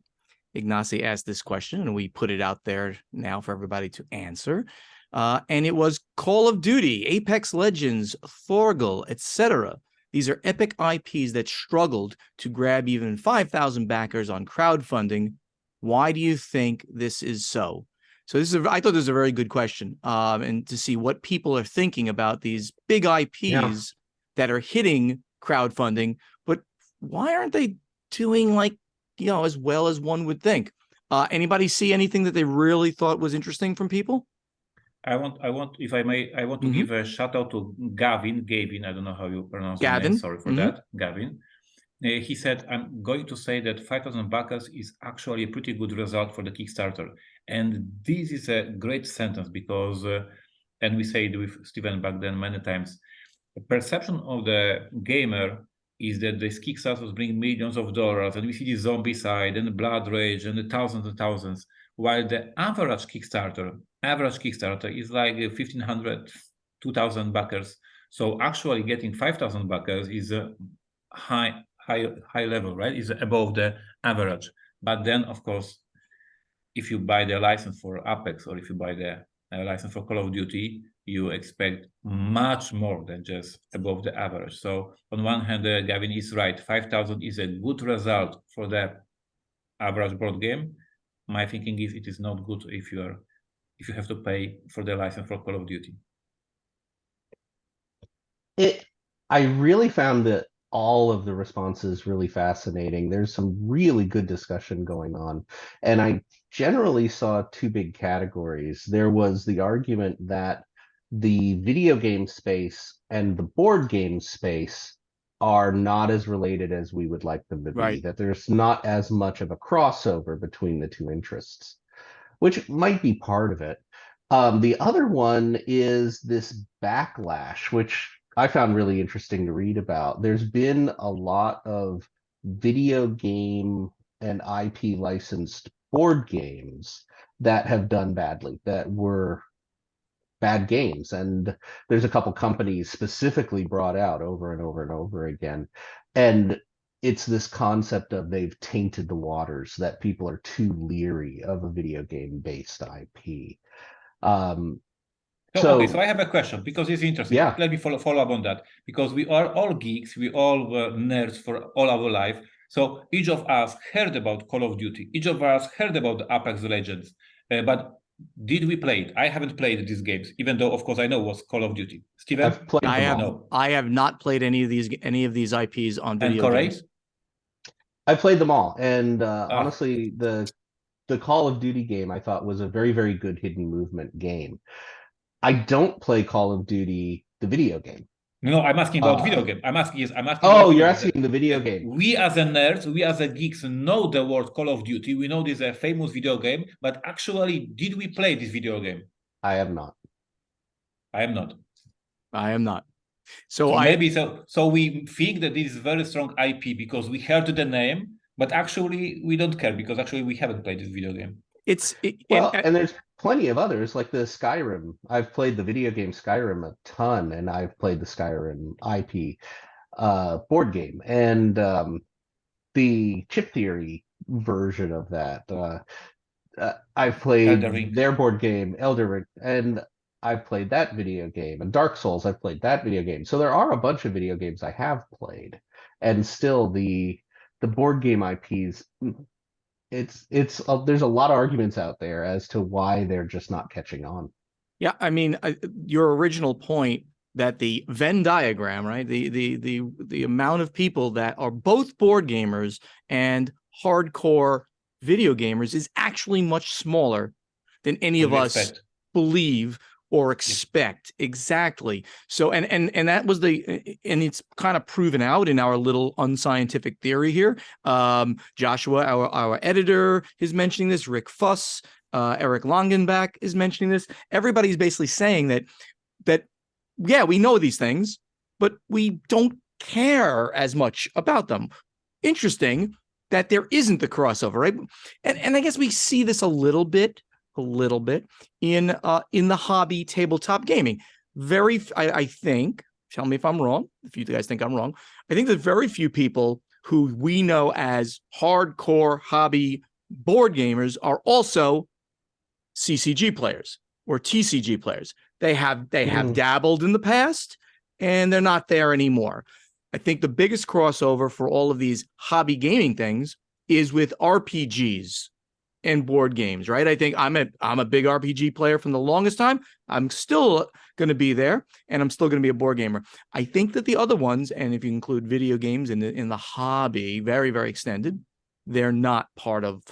Ignacy asked this question, and we put it out there now for everybody to answer. And it was Call of Duty, Apex Legends, Thorgal, etc. These are epic IPs that struggled to grab even 5,000 backers on crowdfunding. Why do you think this is so? So this is, I thought this was a very good question, and to see what people are thinking about these big IPs that are hitting crowdfunding, but why aren't they doing, like, as well as one would think? Anybody see anything that they really thought was interesting from people? I want, if I may, I want to give a shout out to Gavin, I don't know how you pronounce the name, sorry for that, Gavin. He said, I'm going to say that 5,000 backers is actually a pretty good result for the Kickstarter. And this is a great sentence because, and we said with Steven back then many times, the perception of the gamer is that these Kickstarters bring millions of dollars, and we see the zombie side and the blood rage and the thousands and thousands, while the average Kickstarter is like 1,500, 2,000 backers. So actually getting 5,000 backers is a high level, right? Is above the average. But then, of course, if you buy the license for Apex, or if you buy the license for Call of Duty, you expect much more than just above the average. So on one hand, Gavin is right. 5,000 is a good result for the average board game. My thinking is it is not good if you have to pay for the license for Call of Duty. I really found that all of the responses really fascinating. There's some really good discussion going on. And I generally saw 2 big categories. There was the argument that the video game space and the board game space are not as related as we would like them to be, that there's not as much of a crossover between the 2 interests, which might be part of it. The other one is this backlash, which I found really interesting to read about. There's been a lot of video game and IP licensed board games that have done badly, that were bad games. And there's a couple companies specifically brought out over and over and over again. And it's this concept of they've tainted the waters, that people are too leery of a video game based IP. So I have a question because it's interesting. Yeah, Let me follow up on that because we are all geeks. We all were nerds for all our life. So each of us heard about Call of Duty. Each of us heard about the Apex Legends. But did we play it? I haven't played these games, even though, of course, I know what's Call of Duty. Steven? I've played I them have all. I have not played any of these IPs on And video Corey? games. I played them all, and Ah. honestly, the Call of Duty game I thought was a very, very good hidden movement game. I don't play Call of Duty, the video game. No, I'm asking about video game. I'm asking about Oh, video you're game. asking the video game. We as a nerds, we as a geeks know the word Call of Duty. We know this is a famous video game, but actually, did we play this video game? I have not. I am not. I am not. So maybe so we think that this is very strong IP because we heard the name, but actually we don't care because actually we haven't played this video game. And there's plenty of others like the Skyrim. I've played the video game Skyrim a ton, and I've played the Skyrim IP board game, and the chip theory version of that. I've played their board game Elder Ring, and I've played that video game, and Dark Souls. I've played that video game. So there are a bunch of video games I have played, and still the board game IPs. There's a lot of arguments out there as to why they're just not catching on. Yeah, I mean, your original point that the Venn diagram, right? The amount of people that are both board gamers and hardcore video gamers is actually much smaller than any of us believe or expect. Exactly. So and that was and it's kind of proven out in our little unscientific theory here. Joshua, our editor, is mentioning this. Rick Fuss, Eric Longenbach is mentioning this. Everybody's basically saying that yeah, we know these things, but we don't care as much about them. Interesting that there isn't the crossover, right? And I guess we see this a little bit in the hobby tabletop gaming. I think, tell me if I'm wrong, if you guys think I'm wrong, I think there's very few people who we know as hardcore hobby board gamers are also CCG players or TCG players. They have dabbled in the past and they're not there anymore. I think the biggest crossover for all of these hobby gaming things is with RPGs and board games, right? I think I'm a big RPG player from the longest time. I'm still going to be there, and I'm still going to be a board gamer. I think that the other ones, and if you include video games in the hobby, very, very extended, they're not part of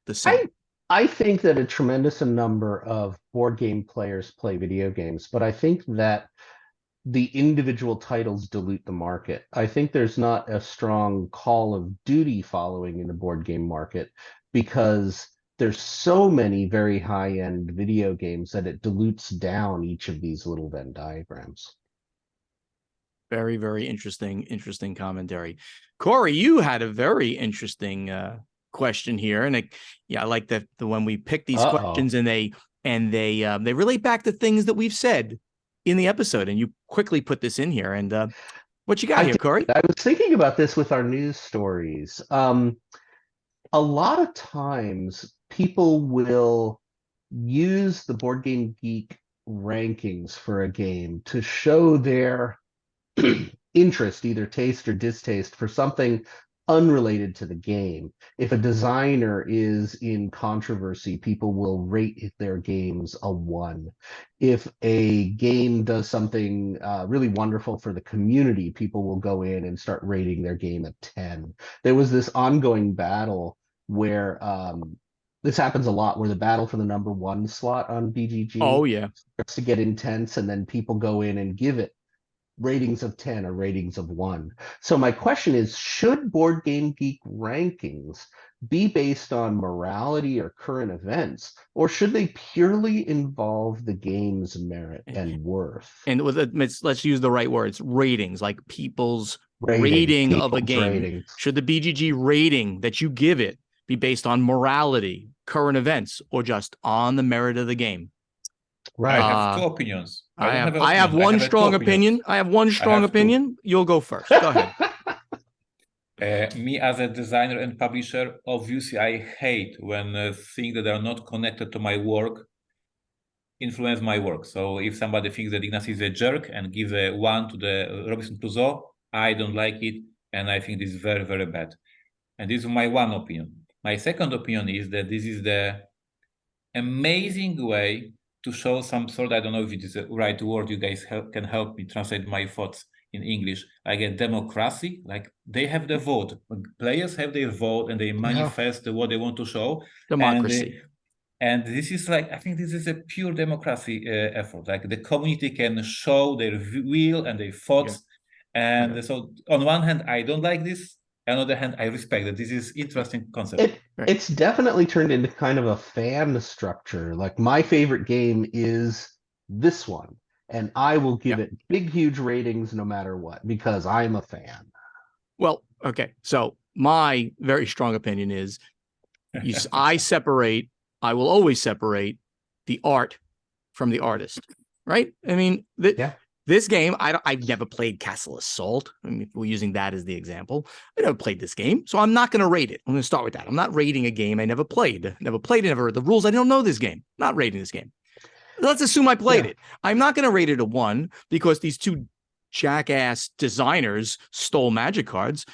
the same. I think that a tremendous number of board game players play video games, but I think that the individual titles dilute the market. I think there's not a strong Call of Duty following in the board game market because there's so many very high-end video games that it dilutes down each of these little Venn diagrams. Very, very interesting commentary. Corey, you had a very interesting question here, and I like the when we pick these questions and they relate back to things that we've said in the episode, and you quickly put this in here. And what you got here, Corey? I was thinking about this with our news stories. A lot of times people will use the Board Game Geek rankings for a game to show their interest, either taste or distaste, for something unrelated to the game. If a designer is in controversy, people will rate their games a 1. If a game does something really wonderful for the community, people will go in and start rating their game a 10. There was this ongoing battle where this happens a lot, where the battle for the number 1 slot on BGG starts to get intense, and then people go in and give it ratings of 10 or ratings of 1. So my question is, should Board Game Geek rankings be based on morality or current events, or should they purely involve the game's merit and worth? And let's use the right words, ratings, like people's rating of a game. Ratings. Should the BGG rating that you give it be based on morality, current events, or just on the merit of the game? Right. I have two opinions. I have one strong opinion. I have one strong opinion. You'll go first. Go ahead. Me as a designer and publisher, obviously I hate when things that are not connected to my work influence my work. So if somebody thinks that Ignacy is a jerk and gives a 1 to the Robinson Crusoe, I don't like it, and I think this is very, very bad. And this is my one opinion. My second opinion is that this is the amazing way to show some sort, I don't know if it is the right word, you guys can help me translate my thoughts in English, like a democracy, like they have the vote. Players have their vote and they manifest what they want to show. Democracy. And this is like, I think this is a pure democracy effort. Like the community can show their will and their thoughts. Yeah. And so on one hand, I don't like this. On the other hand, I respect that this is interesting concept. It's definitely turned into kind of a fan structure. Like my favorite game is this one, and I will give it big, huge ratings no matter what, because I'm a fan. Well, okay. So my very strong opinion is I will always separate the art from the artist, right? I mean, this game, I've never played Castle Assault. I mean, if we're using that as the example, I never played this game, so I'm not going to rate it. I'm going to start with that. I'm not rating a game I never played. Never heard the rules. I don't know this game. Not rating this game. Let's assume I played it. I'm not going to rate it a 1 because these two jackass designers stole Magic cards.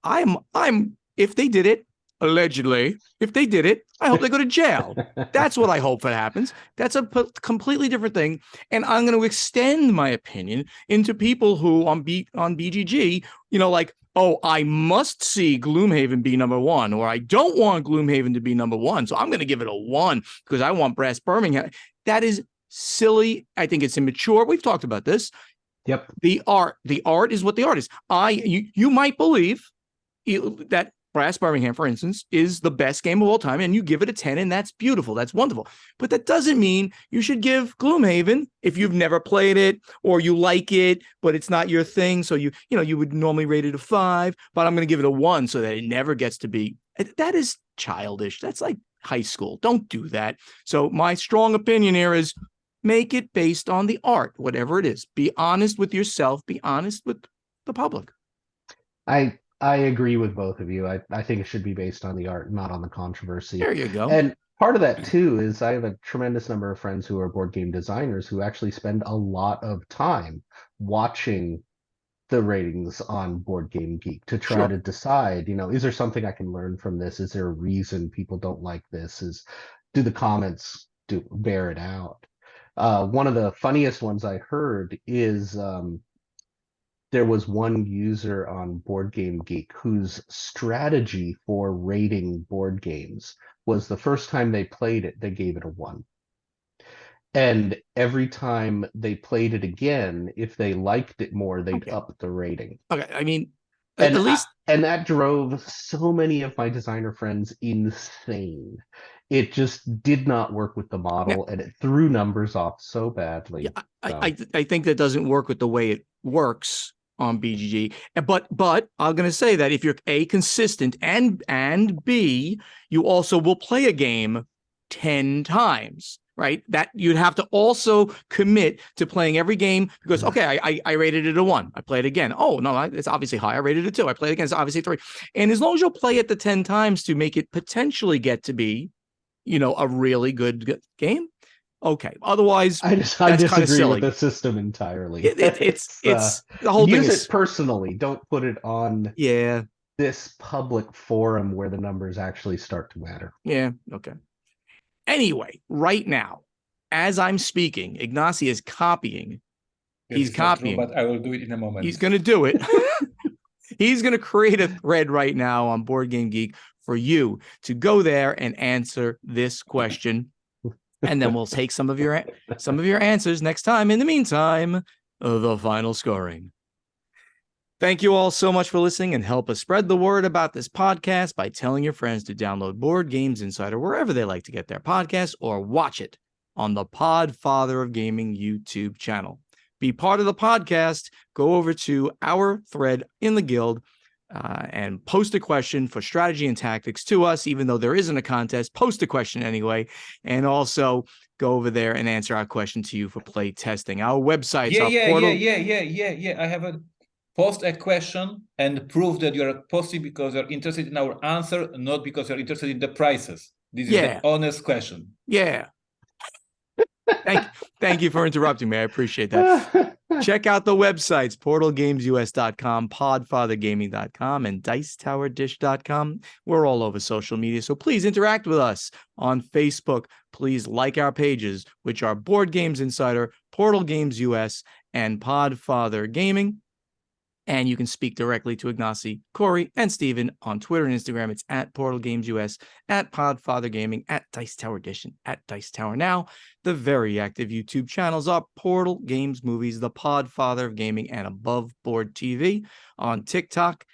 If they did it, allegedly, if they did it, I hope they go to jail. That's what I hope that happens. That's a completely different thing. And I'm going to extend my opinion into people who on BGG, like, oh, I must see Gloomhaven be number 1, or I don't want Gloomhaven to be number 1. So I'm going to give it a 1 because I want Brass Birmingham. That is silly. I think it's immature. We've talked about this. Yep. The art is what the art is. You might believe that Brass Birmingham, for instance, is the best game of all time, and you give it a 10, and that's beautiful. That's wonderful. But that doesn't mean you should give Gloomhaven, if you've never played it or you like it, but it's not your thing. So you would normally rate it a 5, but I'm going to give it a 1 so that it never gets to be. That is childish. That's like high school. Don't do that. So my strong opinion here is make it based on the art, whatever it is. Be honest with yourself. Be honest with the public. I agree with both of you. I think it should be based on the art, not on the controversy. There you go. And part of that, too, is I have a tremendous number of friends who are board game designers who actually spend a lot of time watching the ratings on Board Game Geek to try to decide, is there something I can learn from this? Is there a reason people don't like this? Do the comments bear it out? One of the funniest ones I heard is there was one user on Board Game Geek whose strategy for rating board games was the first time they played it, they gave it a 1. And every time they played it again, if they liked it more, they'd up the rating. Okay, I mean, and that drove so many of my designer friends insane. It just did not work with the model, and it threw numbers off so badly. Yeah, I think that doesn't work with the way it works on BGG. But I'm going to say that if you're A, consistent, and B, you also will play a game 10 times. Right, that you'd have to also commit to playing every game because, okay, I rated it a 1. I play it again. Oh, no, it's obviously high. I rated it a 2. I play it again. It's obviously 3. And as long as you'll play it the 10 times to make it potentially get to be, a really good game. Okay. Otherwise, I disagree with the system entirely. It's the whole thing. Use it personally. Don't put it on this public forum where the numbers actually start to matter. Yeah. Okay. Anyway, right now, as I'm speaking, Ignacy is copying. He's copying. True, but I will do it in a moment. He's going to do it. He's going to create a thread right now on Board Game Geek for you to go there and answer this question. And then we'll take some of your answers next time. In the meantime, the final scoring. Thank you all so much for listening, and help us spread the word about this podcast by telling your friends to download Board Games Insider wherever they like to get their podcasts, or watch it on the Podfather of Gaming YouTube channel. Be part of the podcast. Go over to our thread in the guild and post a question for strategy and tactics to us, even though there isn't a contest. Post a question anyway, and also go over there and answer our question to you for play testing. Our websites are Portal. I have a post a question and prove that you're posting because you're interested in our answer, not because you're interested in the prices. This is the honest question. Yeah. Thank you for interrupting me. I appreciate that. Check out the websites, portalgamesus.com, podfathergaming.com, and dicetowerdish.com. We're all over social media, so please interact with us on Facebook. Please like our pages, which are Board Games Insider, Portal Games US, and Podfather Gaming. And you can speak directly to Ignacy, Corey, and Steven on Twitter and Instagram. It's at Portal Games US, at Podfather Gaming, at Dice Tower Edition, at Dice Tower Now. The very active YouTube channels are Portal Games Movies, the Podfather of Gaming, and Above Board TV. On TikTok,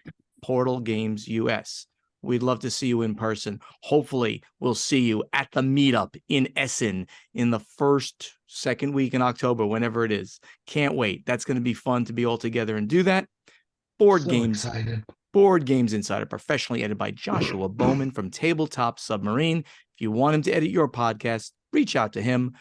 Portal Games US. We'd love to see you in person. Hopefully, we'll see you at the meetup in Essen in the second week in October, whenever it is. Can't wait. That's going to be fun to be all together and do that. Board Games Insider, professionally edited by Joshua Bowman from Tabletop Submarine. If you want him to edit your podcast, reach out to him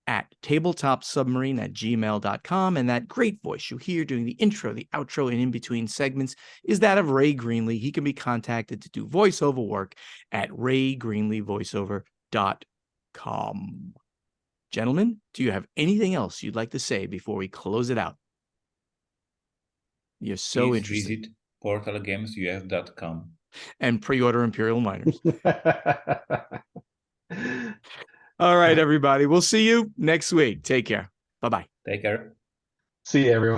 at tabletopsubmarine@gmail.com. And that great voice you hear during the intro, the outro, and in between segments is that of Ray Greenlee. He can be contacted to do voiceover work at raygreenleevoiceover.com. Gentlemen, do you have anything else you'd like to say before we close it out? You're so Please interesting. visit portalgamesus.com and pre-order Imperial Miners. All right, everybody. We'll see you next week. Take care. Bye-bye. Take care. See you, everyone.